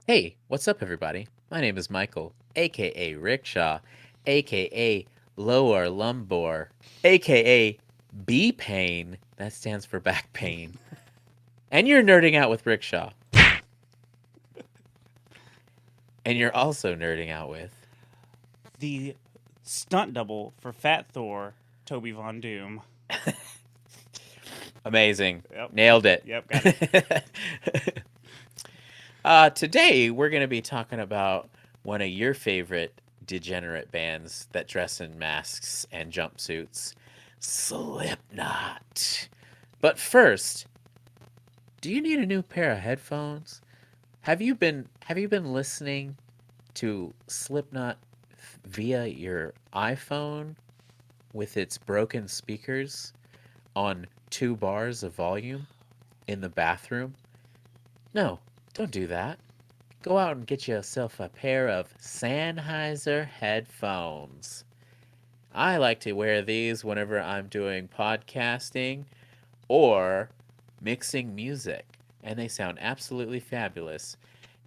Hey, what's up, everybody? My name is Michael, aka Rickshaw, aka Lower Lumbor, aka B Pain. That stands for back pain. And you're nerding out with Rickshaw. And you're also nerding out with. The stunt double for Fat Thor, Toby Von Doom. Amazing. Yep. Nailed it. Yep, got it. Today, we're going to be talking about one of your favorite degenerate bands that dress in masks and jumpsuits, Slipknot. But first, do you need a new pair of headphones? Have you been listening to Slipknot via your iPhone with its broken speakers on 2 bars of volume in the bathroom? No, don't do that. Go out and get yourself a pair of Sennheiser headphones. I like to wear these whenever I'm doing podcasting or mixing music, and they sound absolutely fabulous.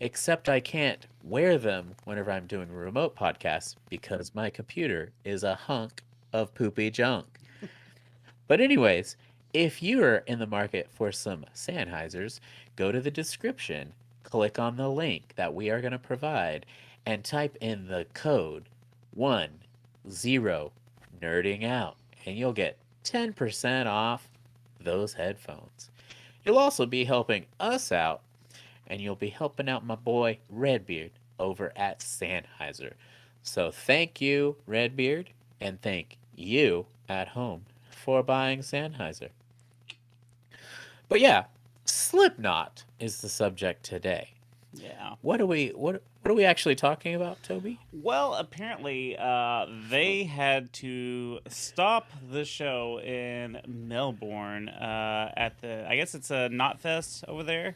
Except I can't wear them whenever I'm doing remote podcasts because my computer is a hunk of poopy junk. But anyways, if you're in the market for some Sennheisers, go to the description, click on the link that we are going to provide, and type in the code 10 nerding out, and you'll get 10% off those headphones. You'll also be helping us out, and you'll be helping out my boy Redbeard over at Sennheiser. So thank you, Redbeard, and thank you at home for buying Sennheiser. But yeah, Slipknot is the subject today. Yeah. What are we actually talking about, Toby? Well, apparently, they had to stop the show in Melbourne at I guess it's a Knotfest over there,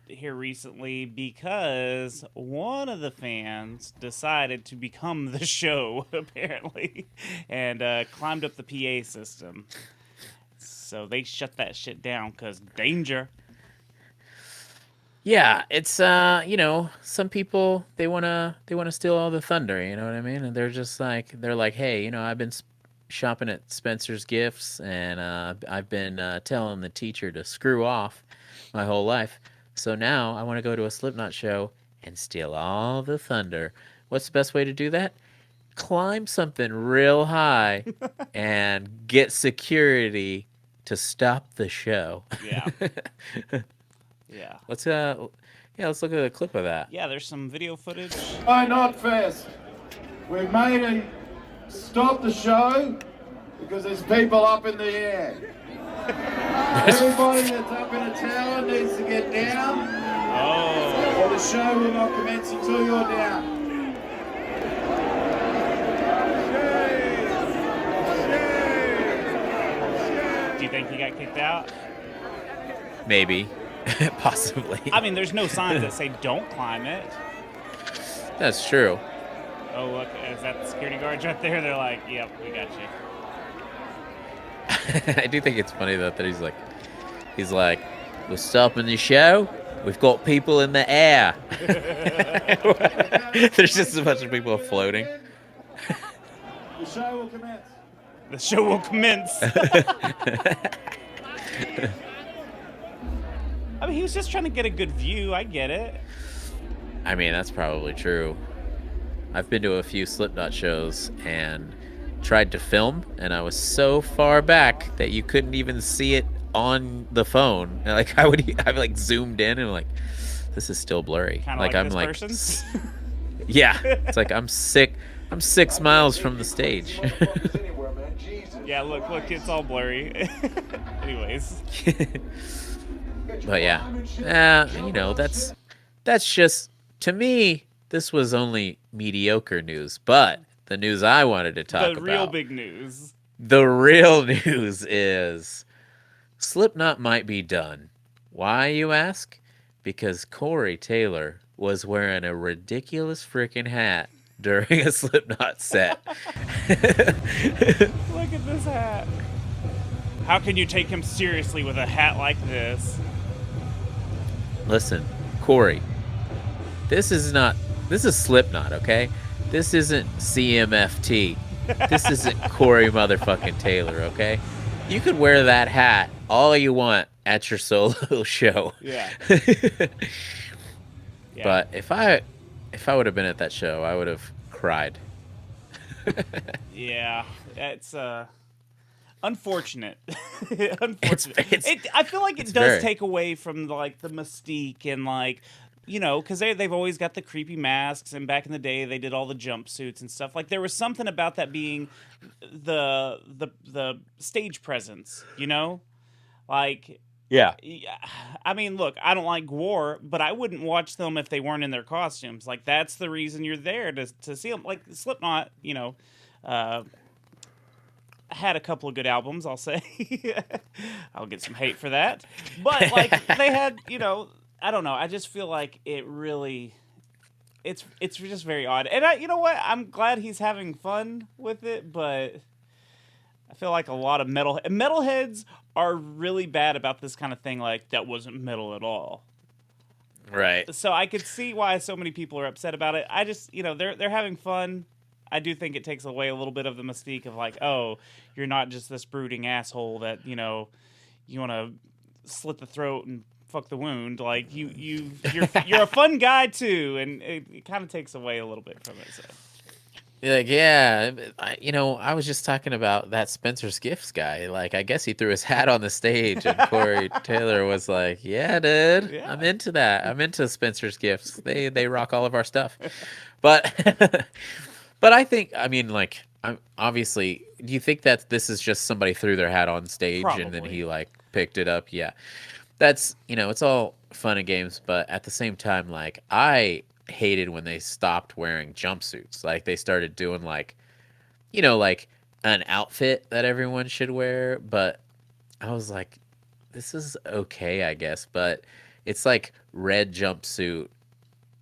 here recently because one of the fans decided to become the show, apparently, and climbed up the PA system. So they shut that shit down because danger. Yeah, it's some people they wanna steal all the thunder, you know what I mean? And they're like, hey, I've been shopping at Spencer's Gifts, and I've been telling the teacher to screw off my whole life. So now I want to go to a Slipknot show and steal all the thunder. What's the best way to do that? Climb something real high and get security to stop the show. Yeah. Yeah. Let's let's look at a clip of that. Yeah, there's some video footage. Hi, Knotfest. We've made a stop the show because there's people up in the air. Everybody that's up in a tower needs to get down. Oh. Or the show will not commence until you're down. Do you think he got kicked out? Maybe. Possibly. I mean, there's no signs that say don't climb it. That's true. Oh, look, is that the security guards right there? They're like, yep, we got you. I do think it's funny that he's like, we're stopping the show. We've got people in the air. There's just a bunch of people floating. The show will commence. The show will commence. I mean, he was just trying to get a good view. I get it. I mean, that's probably true. I've been to a few Slipknot shows and tried to film, and I was so far back that you couldn't even see it on the phone. And like I like zoomed in and like, this is still blurry. Kind of like I'm this like, person's. yeah. It's like I'm 6 miles from the stage. Yeah, look, it's all blurry. Anyways. But yeah, that's just, to me, this was only mediocre news. But the news I wanted to talk about, The real big news. the real news is Slipknot might be done. Why, you ask? Because Corey Taylor was wearing a ridiculous freaking hat during a Slipknot set. Look at this hat. How can you take him seriously with a hat like this? Listen, Corey, this is Slipknot, okay? This isn't CMFT. This isn't Corey motherfucking Taylor, okay? You could wear that hat all you want at your solo show. Yeah. Yeah. But if I would have been at that show, I would have cried. Yeah, it's unfortunate. Unfortunate. I feel like it does take away from like the mystique and like, you know, because they've always got the creepy masks, and back in the day they did all the jumpsuits and stuff. Like there was something about that being the stage presence, you know, like. Yeah. I mean, look, I don't like gore, but I wouldn't watch them if they weren't in their costumes. Like, that's the reason you're there, to see them. Like, Slipknot, you know, had a couple of good albums, I'll say. I'll get some hate for that. But, like, they had, you know, I don't know. I just feel like it really... It's just very odd. And, you know what? I'm glad he's having fun with it, but... I feel like a lot of metalheads are really bad about this kind of thing. Like, that wasn't metal at all. Right. So I could see why so many people are upset about it. I just, you know, they're having fun. I do think it takes away a little bit of the mystique of like, oh, you're not just this brooding asshole that, you know, you want to slit the throat and fuck the wound. Like you're a fun guy too, and it kind of takes away a little bit from it. So. Like, yeah, I was just talking about that Spencer's Gifts guy. Like, I guess he threw his hat on the stage, and Corey Taylor was like, "Yeah, dude, yeah. I'm into that. I'm into Spencer's Gifts. They rock all of our stuff." But, but I think, I mean, like, obviously, do you think that this is just somebody threw their hat on stage Probably. And then he like picked it up? Yeah, that's it's all fun and games, but at the same time, like I hated when they stopped wearing jumpsuits. Like they started doing like like an outfit that everyone should wear, but I was like, this is okay, I guess, but it's like red jumpsuit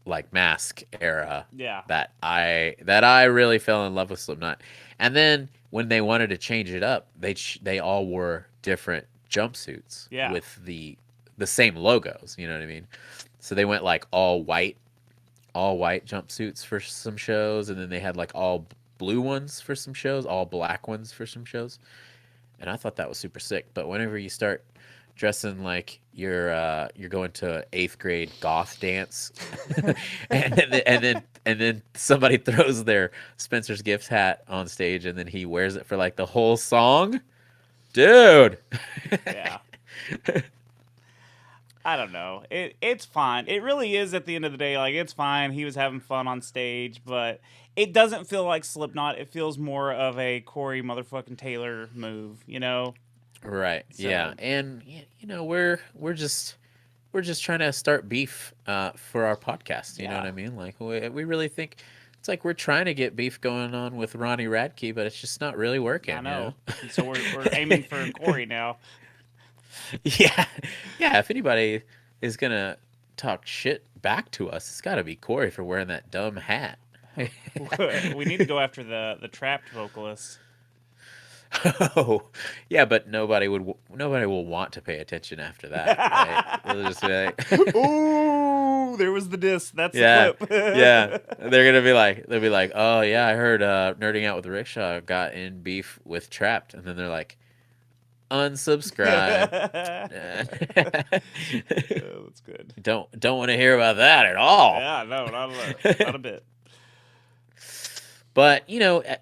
like mask era. Yeah. That I really fell in love with Slipknot. And then when they wanted to change it up, they all wore different jumpsuits with the same logos, you know what I mean? So they went like all white jumpsuits for some shows, and then they had like all blue ones for some shows, all black ones for some shows, and I thought that was super sick. But whenever you start dressing like you're going to 8th grade goth dance, and then somebody throws their Spencer's Gifts hat on stage, and then he wears it for like the whole song, dude. Yeah. I don't know. It's fine. It really is at the end of the day. Like, it's fine. He was having fun on stage, but it doesn't feel like Slipknot. It feels more of a Corey motherfucking Taylor move, you know? Right. So. Yeah. And, we're just trying to start beef for our podcast. You know what I mean? Like, we really think it's like we're trying to get beef going on with Ronnie Radke, but it's just not really working. I know. You know? So we're aiming for Corey now. Yeah. If anybody is gonna talk shit back to us, it's got to be Corey for wearing that dumb hat. We need to go after the Trapped vocalist. Oh, yeah, but nobody will want to pay attention after that. Right? They'll just be like, "Ooh, there was the diss. That's the clip." Yeah, they'll be like, "Oh yeah, I heard Nerding Out with Rickshaw got in beef with Trapped," and then they're like, unsubscribe. Oh, that's good. Don't want to hear about that at all. Yeah, no, not a bit. But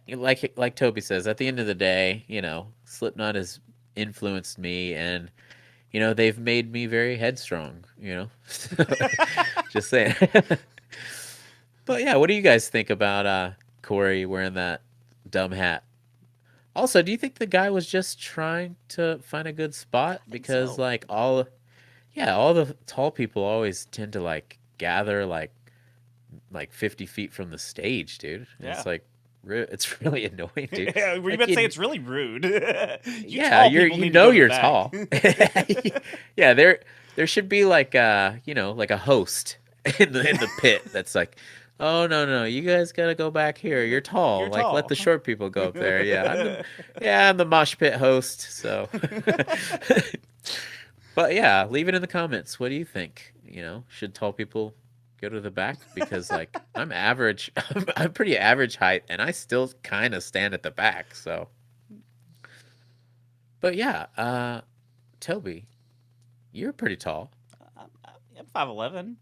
like Toby says, at the end of the day, Slipknot has influenced me, and they've made me very headstrong. Just saying. But yeah, what do you guys think about Corey wearing that dumb hat? Also, do you think the guy was just trying to find a good spot? Because like all the tall people always tend to like gather like 50 feet from the stage, dude. Yeah. It's like it's really annoying, dude. Yeah, were you about to say it's really rude? You're tall. Yeah, there should be like like a host in the pit that's like, oh no, you guys gotta go back here. You're tall. You're like tall. let the short people go up there. Yeah, I'm the mosh pit host. So, But yeah, leave it in the comments. What do you think? Should tall people go to the back? Because like I'm average, I'm pretty average height, and I still kind of stand at the back. So, but yeah, Toby, you're pretty tall. I'm 5'11".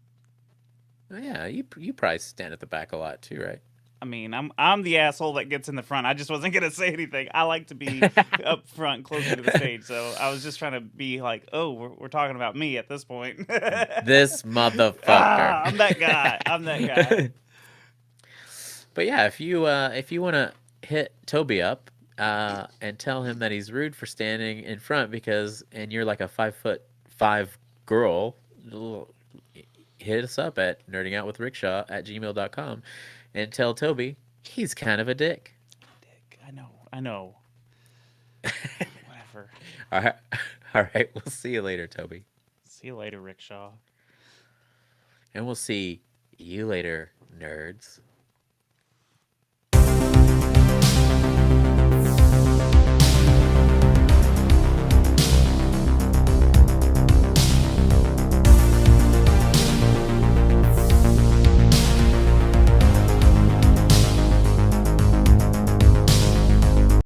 Oh, yeah, you probably stand at the back a lot too, right? I mean, I'm the asshole that gets in the front. I just wasn't gonna say anything. I like to be up front, closer to the stage. So I was just trying to be like, oh, we're talking about me at this point. This motherfucker. I'm that guy. I'm that guy. But yeah, if you want to hit Toby up and tell him that he's rude for standing in front and you're like a 5'5" girl, hit us up at nerdingoutwithrickshaw@gmail.com and tell Toby he's kind of a dick. Dick, I know. Whatever. All right. We'll see you later, Toby. See you later, Rickshaw. And we'll see you later, nerds.